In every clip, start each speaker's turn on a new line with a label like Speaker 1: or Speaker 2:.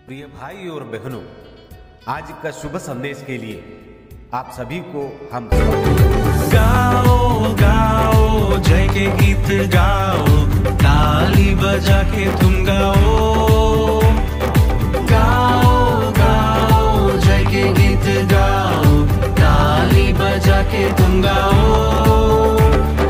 Speaker 1: प्रिय भाई और बहनों, आज का शुभ संदेश के लिए आप सभी को हम
Speaker 2: गाओ गाओ जय के गीत गाओ, ताली बजा के तुम गाओ। गाओ गाओ जय के गीत गाओ, ताली बजा के तुम गाओ।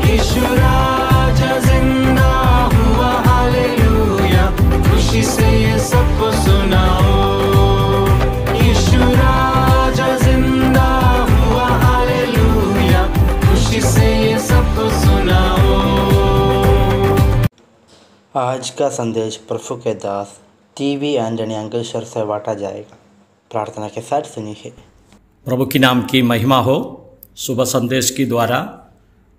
Speaker 2: यीशु राजा जिंदा हुआ, हालेलुया, खुशी से ये सबको सुनाओ। यीशु राजा जिंदा हुआ, हालेलुया, खुशी से ये सबको सुनाओ।
Speaker 3: आज का संदेश प्रभु के दास टीवी एंटनी अंकल सर से बांटा जाएगा। प्रार्थना के साथ सुनिए।
Speaker 4: प्रभु की नाम की महिमा हो। सुबह संदेश के द्वारा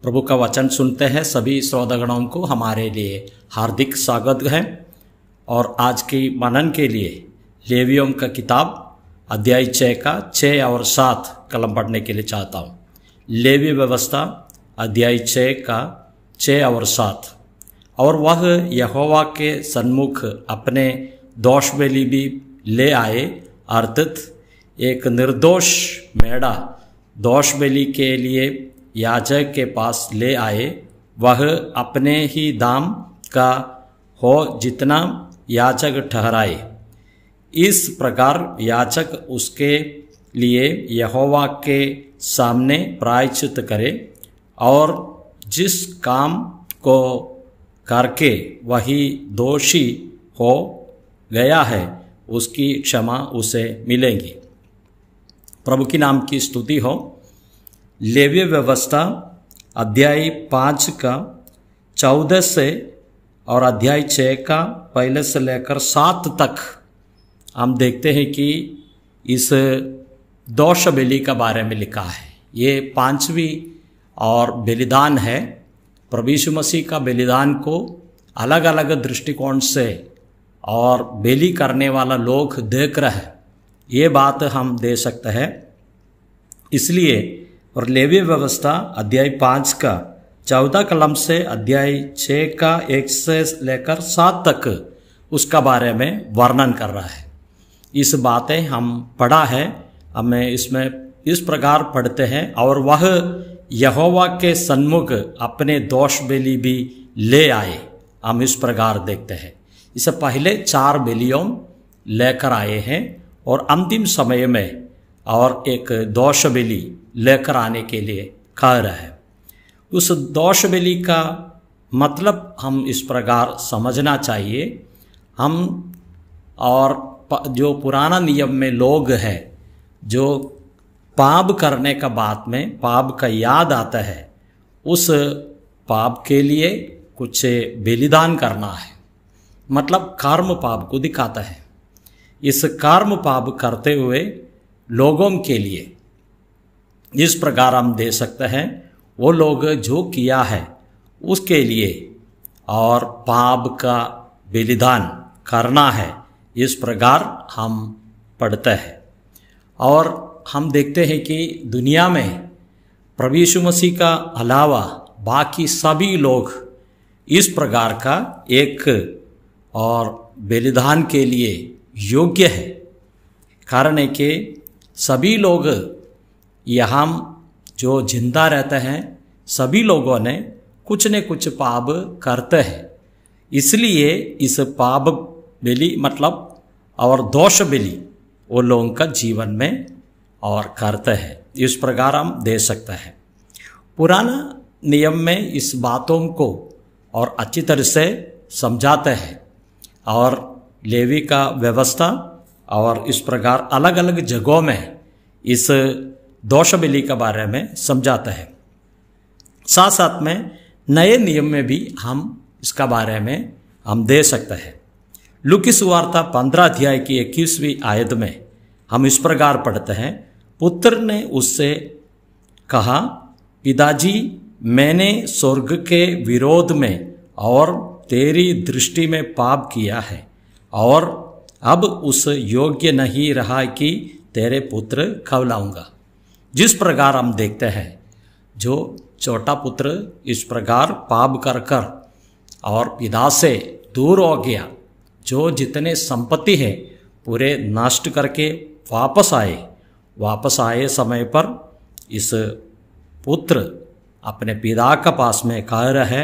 Speaker 4: प्रभु का वचन सुनते हैं सभी श्रोतागणों को हमारे लिए हार्दिक स्वागत है। और आज की मनन के लिए लेवियों का किताब अध्याय 6 का 6 और 7 कलम पढ़ने के लिए चाहता हूँ। लेवी व्यवस्था अध्याय 6 का 6 और 7। और वह यहोवा के सन्मुख अपने दोष बलि भी ले आए, अर्थात एक निर्दोष मेढ़ा दोष बलि के लिए याजक के पास ले आए। वह अपने ही दाम का हो जितना याजक ठहराए। इस प्रकार याजक उसके लिए यहोवा के सामने प्रायश्चित करे, और जिस काम को करके वही दोषी हो गया है उसकी क्षमा उसे मिलेगी। प्रभु की नाम की स्तुति हो। लेवी व्यवस्था अध्याय 5 का 14 से और अध्याय 6 का 1 से लेकर 7 तक हम देखते हैं कि इस दोष बलि का बारे में लिखा है। ये 5वीं और बलिदान है। प्रभु यीशु मसीह का बलिदान को अलग अलग दृष्टिकोण से और बलि करने वाला लोग देख रहे हैं, ये बात हम दे सकते हैं। इसलिए और लेवी व्यवस्था अध्याय 5 का 14 कलम से अध्याय 6 का 1 से लेकर 7 तक उसका बारे में वर्णन कर रहा है। इस बातें हम पढ़ा है, हमें इसमें इस प्रकार पढ़ते हैं। और वह यहोवा के सन्मुख अपने दोष बलि भी ले आए, हम इस प्रकार देखते हैं। इससे पहले 4 बलियों लेकर आए हैं और अंतिम समय में और एक दोष बलि लेकर आने के लिए कह रहा है। उस दोष बलि का मतलब हम इस प्रकार समझना चाहिए। हम और जो पुराना नियम में लोग हैं, जो पाप करने का बाद में पाप का याद आता है, उस पाप के लिए कुछ बलिदान करना है, मतलब कर्म पाप को दिखाता है। इस कर्म पाप करते हुए लोगों के लिए इस प्रकार हम दे सकते हैं, वो लोग जो किया है उसके लिए और पाप का बलिदान करना है, इस प्रकार हम पढ़ते हैं। और हम देखते हैं कि दुनिया में प्रभु यीशु मसीह का अलावा बाकी सभी लोग इस प्रकार का एक और बलिदान के लिए योग्य है। कारण है कि सभी लोग यहाँ जो जिंदा रहते हैं, सभी लोगों ने कुछ न कुछ पाप करते हैं। इसलिए इस पाप बलि मतलब और दोष बलि वो लोगों का जीवन में और करते हैं, इस प्रकार हम दे सकते हैं। पुराना नियम में इस बातों को और अच्छी तरह से समझाते हैं, और लेवी का व्यवस्था और इस प्रकार अलग अलग जगहों में इस दोष बलि के बारे में समझाते हैं। साथ साथ में नए नियम में भी हम इसका बारे में हम दे सकते हैं। लूकी सुवार्ता 15 अध्याय की 21वीं आयत में हम इस प्रकार पढ़ते हैं। पुत्र ने उससे कहा, पिताजी, मैंने स्वर्ग के विरोध में और तेरी दृष्टि में पाप किया है, और अब उस योग्य नहीं रहा कि तेरे पुत्र कहलाऊंगा। जिस प्रकार हम देखते हैं, जो छोटा पुत्र इस प्रकार पाप कर कर और पिता से दूर हो गया, जो जितने संपत्ति है पूरे नष्ट करके वापस आए समय पर इस पुत्र अपने पिता का पास में कह रहा है,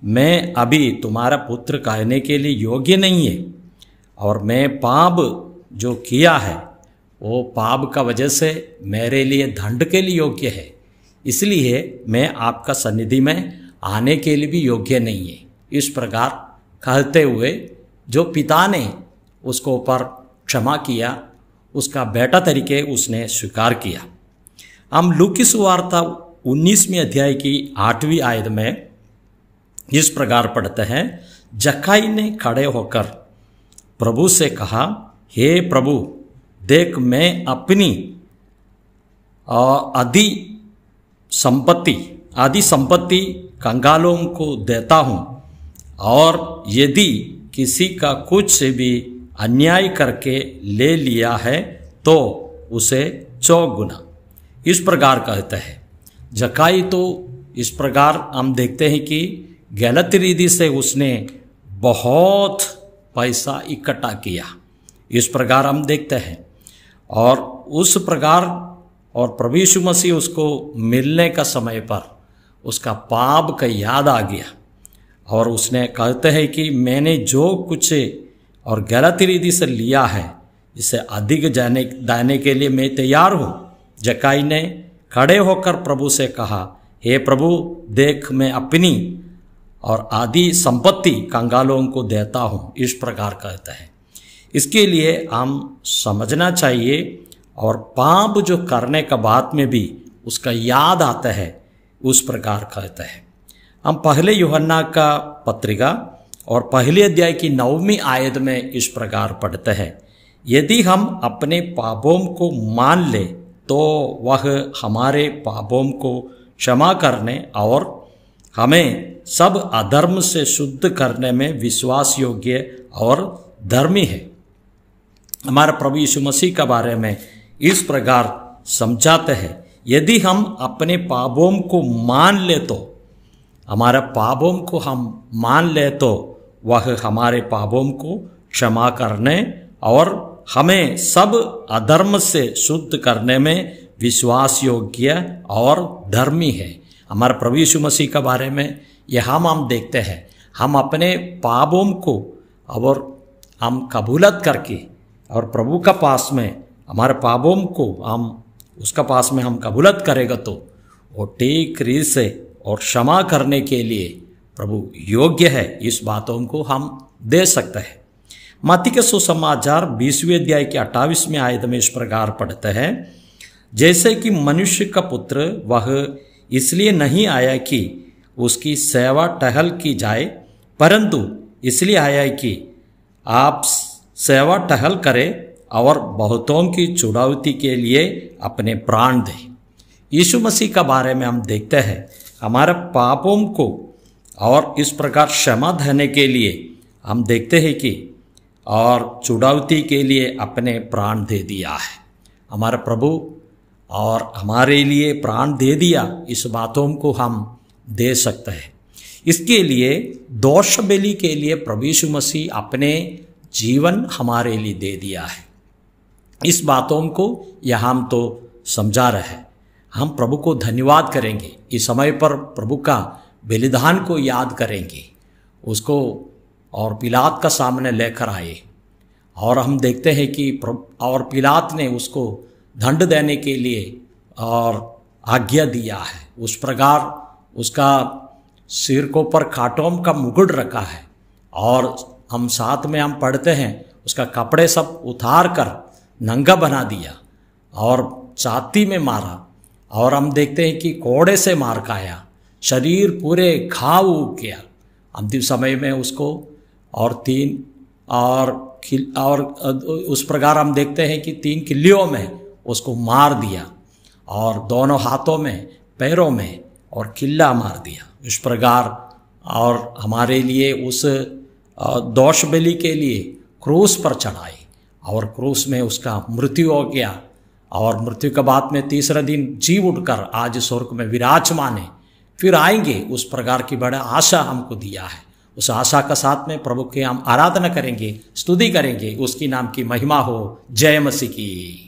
Speaker 4: मैं अभी तुम्हारा पुत्र कहने के लिए योग्य नहीं है, और मैं पाप जो किया है वो पाप का वजह से मेरे लिए दंड के लिए योग्य है, इसलिए मैं आपका सन्निधि में आने के लिए भी योग्य नहीं है। इस प्रकार कहते हुए जो पिता ने उसको ऊपर क्षमा किया, उसका बेटा तरीके उसने स्वीकार किया। हम लूकी सुवार्ता 19वें अध्याय की 8वीं आयत में इस प्रकार पढ़ते हैं, जक्कई ने खड़े होकर प्रभु से कहा, हे प्रभु, देख मैं अपनी आदि संपत्ति कंगालों को देता हूँ, और यदि किसी का कुछ से भी अन्याय करके ले लिया है तो उसे 4 गुना। इस प्रकार कहते हैं जक्कई। तो इस प्रकार हम देखते हैं कि गलत रीति से उसने बहुत पैसा इकट्ठा किया, इस प्रकार हम देखते हैं। और उस प्रकार और प्रभु यीशु मसीह उसको मिलने का समय पर उसका पाप का याद आ गया, और उसने कहते हैं कि मैंने जो कुछ और गलत रीति से लिया है इसे अधिक देने के लिए मैं तैयार हूँ। जक्कई ने खड़े होकर प्रभु से कहा, हे प्रभु, देख मैं अपनी और आदि संपत्ति कंगालों को देता हूँ। इस प्रकार कहता है। इसके लिए हम समझना चाहिए, और पाप जो करने का बाद में भी उसका याद आता है, उस प्रकार कहता है। हम पहले यूहन्ना का पत्रिका और पहले अध्याय की 9वीं आयत में इस प्रकार पढ़ते हैं, यदि हम अपने पापों को मान ले तो वह हमारे पापों को क्षमा करने और हमें सब अधर्म से शुद्ध करने में विश्वास योग्य और धर्मी है। हमारे प्रभु यीशु मसीह के बारे में इस प्रकार समझाते हैं, यदि हम अपने पापों को मान ले तो, हमारे पापों को हम मान ले तो वह हमारे पापों को क्षमा करने और हमें सब अधर्म से शुद्ध करने में विश्वास योग्य और धर्मी है। हमारे प्रभु यीशु मसीह के बारे में यह हम देखते हैं, हम अपने पापों को और हम कबूलत करके और प्रभु का पास में हमारे पापों को हम उसका पास में हम कबूलत करेगा तो वो ठीक रीत से और क्षमा करने के लिए प्रभु योग्य है। इस बातों को हम दे सकते हैं। मत्ती के सुसमाचार 20वें अध्याय के 28वें आयत में इस प्रकार पढ़ते हैं, जैसे कि मनुष्य का पुत्र वह इसलिए नहीं आया कि उसकी सेवा टहल की जाए, परंतु इसलिए आया कि आप सेवा टहल करें और बहुतों की छुड़ौती के लिए अपने प्राण दें। यीशु मसीह का बारे में हम देखते हैं, हमारे पापों को और इस प्रकार क्षमा देने के लिए हम देखते हैं कि और छुड़ौती के लिए अपने प्राण दे दिया है। हमारे प्रभु और हमारे लिए प्राण दे दिया, इस बातों को हम दे सकते हैं। इसके लिए दोष बलि के लिए प्रभु यीशु मसीह अपने जीवन हमारे लिए दे दिया है। इस बातों को यहाँ हम तो समझा रहे हैं। हम प्रभु को धन्यवाद करेंगे, इस समय पर प्रभु का बलिदान को याद करेंगे, उसको और पिलात का सामने लेकर आए, और हम देखते हैं कि और पिलात ने उसको दंड देने के लिए और आज्ञा दिया है। उस प्रकार उसका सिर को पर कांटों का मुकुट रखा है, और हम साथ में हम पढ़ते हैं उसका कपड़े सब उतार कर नंगा बना दिया और छाती में मारा, और हम देखते हैं कि कोड़े से मार खाया, शरीर पूरे घाव उग गया। अंतिम समय में उसको और उस प्रकार हम देखते हैं कि 3 किल्लियों में उसको मार दिया, और दोनों हाथों में पैरों में और किल्ला मार दिया। इस प्रकार और हमारे लिए उस दोष बलि के लिए क्रूस पर चढ़ाए, और क्रूस में उसका मृत्यु हो गया, और मृत्यु के बाद में तीसरे दिन जी उठकर आज स्वर्ग में विराजमान है, फिर आएंगे। उस प्रकार की बड़ा आशा हमको दिया है। उस आशा का साथ में प्रभु की हम आराधना करेंगे, स्तुति करेंगे, उसकी नाम की महिमा हो। जय मसीह की।